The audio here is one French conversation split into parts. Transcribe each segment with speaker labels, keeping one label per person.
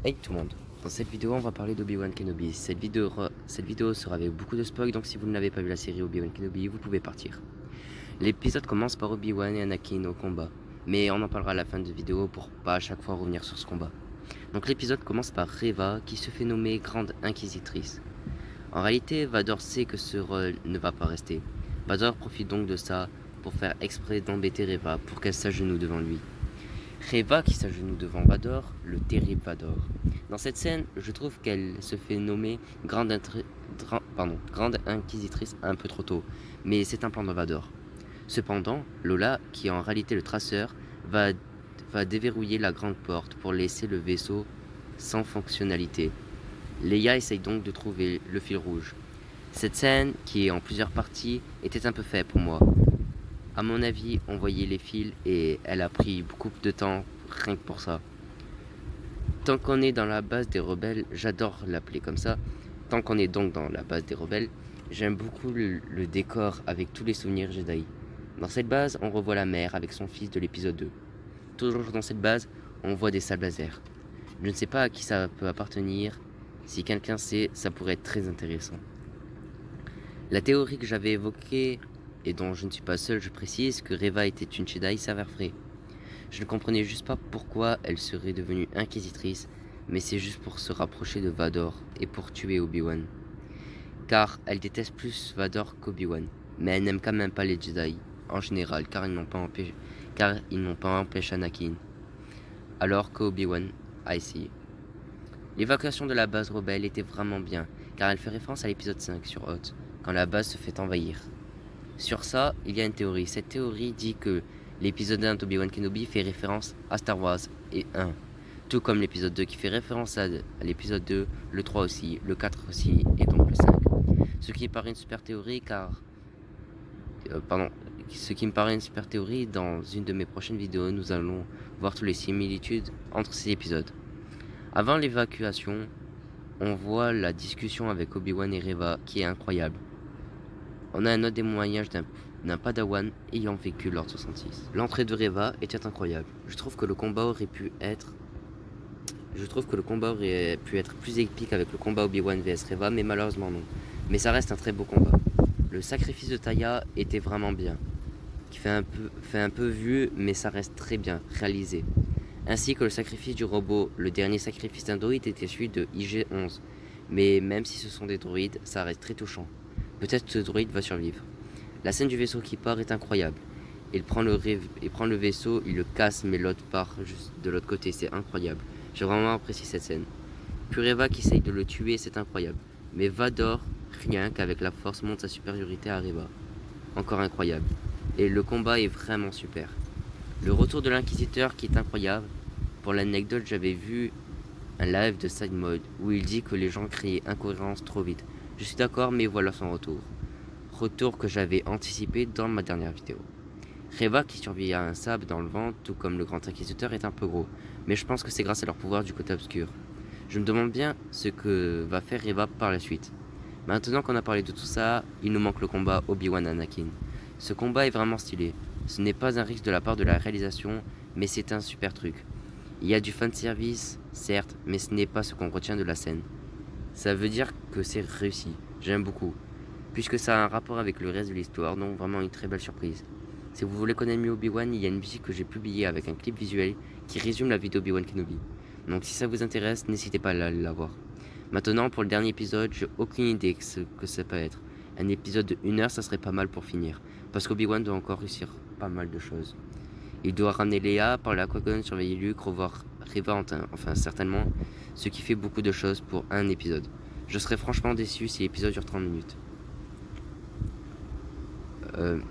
Speaker 1: Hey tout le monde, dans cette vidéo on va parler d'Obi-Wan Kenobi. Cette vidéo sera avec beaucoup de spoil, donc si vous n'avez pas vu la série Obi-Wan Kenobi, vous pouvez partir. L'épisode commence par Obi-Wan et Anakin au combat, mais on en parlera à la fin de la vidéo pour pas à chaque fois revenir sur ce combat. Donc l'épisode commence par Reva qui se fait nommer Grande Inquisitrice. En réalité, Vador sait que ce rôle ne va pas rester. Vador profite donc de ça pour faire exprès d'embêter Reva pour qu'elle s'agenouille devant lui. Reva qui s'agenouille devant Vador, le terrible Vador. Dans cette scène, je trouve qu'elle se fait nommer Grande Inquisitrice un peu trop tôt, mais c'est un plan de Vador. Cependant, Lola, qui est en réalité le traceur, va déverrouiller la grande porte pour laisser le vaisseau sans fonctionnalité. Leia essaye donc de trouver le fil rouge. Cette scène, qui est en plusieurs parties, était un peu faite pour moi. À mon avis, on voyait les fils et elle a pris beaucoup de temps rien que pour ça. Tant qu'on est dans la base des rebelles, j'adore l'appeler comme ça, tant qu'on est donc dans la base des rebelles, j'aime beaucoup le décor avec tous les souvenirs Jedi. Dans cette base, on revoit la mère avec son fils de l'épisode 2. Toujours dans cette base, on voit des sables laser. Je ne sais pas à qui ça peut appartenir. Si quelqu'un sait, ça pourrait être très intéressant. La théorie que j'avais évoquée, et dont je ne suis pas seul, je précise que Reva était une Jedi s'avère vraie. Je ne comprenais juste pas pourquoi elle serait devenue inquisitrice, mais c'est juste pour se rapprocher de Vador et pour tuer Obi-Wan. Car elle déteste plus Vador qu'Obi-Wan, mais elle n'aime quand même pas les Jedi, en général, car ils n'ont pas empêché Anakin, alors qu'Obi-Wan a essayé. L'évacuation de la base rebelle était vraiment bien, car elle fait référence à l'épisode 5 sur Hoth, quand la base se fait envahir. Sur ça, il y a une théorie. Cette théorie dit que l'épisode 1 d'Obi-Wan Kenobi fait référence à Star Wars et 1. Tout comme l'épisode 2 qui fait référence à l'épisode 2, le 3 aussi, le 4 aussi, et donc le 5. Ce qui me paraît une super théorie dans une de mes prochaines vidéos, nous allons voir toutes les similitudes entre ces épisodes. Avant l'évacuation, on voit la discussion avec Obi-Wan et Reva qui est incroyable. On a un autre témoignage d'un padawan ayant vécu l'Ordre 66. L'entrée de Reva était incroyable. Je trouve que le combat aurait pu être plus épique avec le combat Obi-Wan vs Reva, mais malheureusement non. Mais ça reste un très beau combat. Le sacrifice de Taya était vraiment bien. Qui fait un peu vieux, mais ça reste très bien réalisé. Ainsi que le sacrifice du robot. Le dernier sacrifice d'un droïde était celui de IG-11. Mais même si ce sont des droïdes, ça reste très touchant. Peut-être que ce droïde va survivre. La scène du vaisseau qui part est incroyable. Il prend le vaisseau, il le casse, mais l'autre part juste de l'autre côté. C'est incroyable. J'ai vraiment apprécié cette scène. Puis Reva qui essaye de le tuer, c'est incroyable. Mais Vador, rien qu'avec la force, montre sa supériorité à Reva. Encore incroyable. Et le combat est vraiment super. Le retour de l'Inquisiteur qui est incroyable. Pour l'anecdote, j'avais vu un live de Side Mode où il dit que les gens créaient incohérence trop vite. Je suis d'accord, mais voilà son retour. Retour que j'avais anticipé dans ma dernière vidéo. Reva qui survit à un sable dans le vent, tout comme le Grand Inquisiteur, est un peu gros. Mais je pense que c'est grâce à leur pouvoir du côté obscur. Je me demande bien ce que va faire Reva par la suite. Maintenant qu'on a parlé de tout ça, il nous manque le combat Obi-Wan Anakin. Ce combat est vraiment stylé. Ce n'est pas un risque de la part de la réalisation, mais c'est un super truc. Il y a du fanservice, certes, mais ce n'est pas ce qu'on retient de la scène. Ça veut dire que c'est réussi, j'aime beaucoup, puisque ça a un rapport avec le reste de l'histoire, donc vraiment une très belle surprise. Si vous voulez connaître mieux Obi-Wan, il y a une musique que j'ai publiée avec un clip visuel qui résume la vie d'Obi-Wan Kenobi. Donc si ça vous intéresse, n'hésitez pas à la voir. Maintenant, pour le dernier épisode, j'ai aucune idée ce que ça peut être. Un épisode de 1 heure, ça serait pas mal pour finir, parce qu'Obi-Wan doit encore réussir pas mal de choses. Il doit ramener Leia, parler à Qui-Gon, surveiller Luke, revoir Reva, enfin certainement, ce qui fait beaucoup de choses pour un épisode. Je serais franchement déçu si l'épisode dure 30 minutes.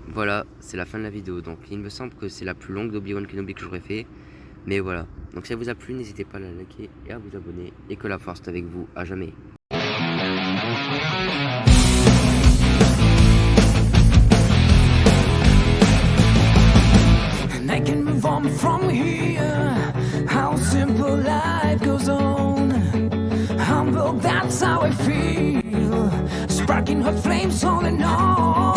Speaker 1: Voilà, c'est la fin de la vidéo. Donc il me semble que c'est la plus longue d'Obi-Wan Kenobi que j'aurais fait. Mais voilà. Donc si ça vous a plu, n'hésitez pas à la liker et à vous abonner. Et que la force est avec vous à jamais.
Speaker 2: I can move on from here. How simple life goes on. Humble, that's how I feel. Sparking hot flames all in all.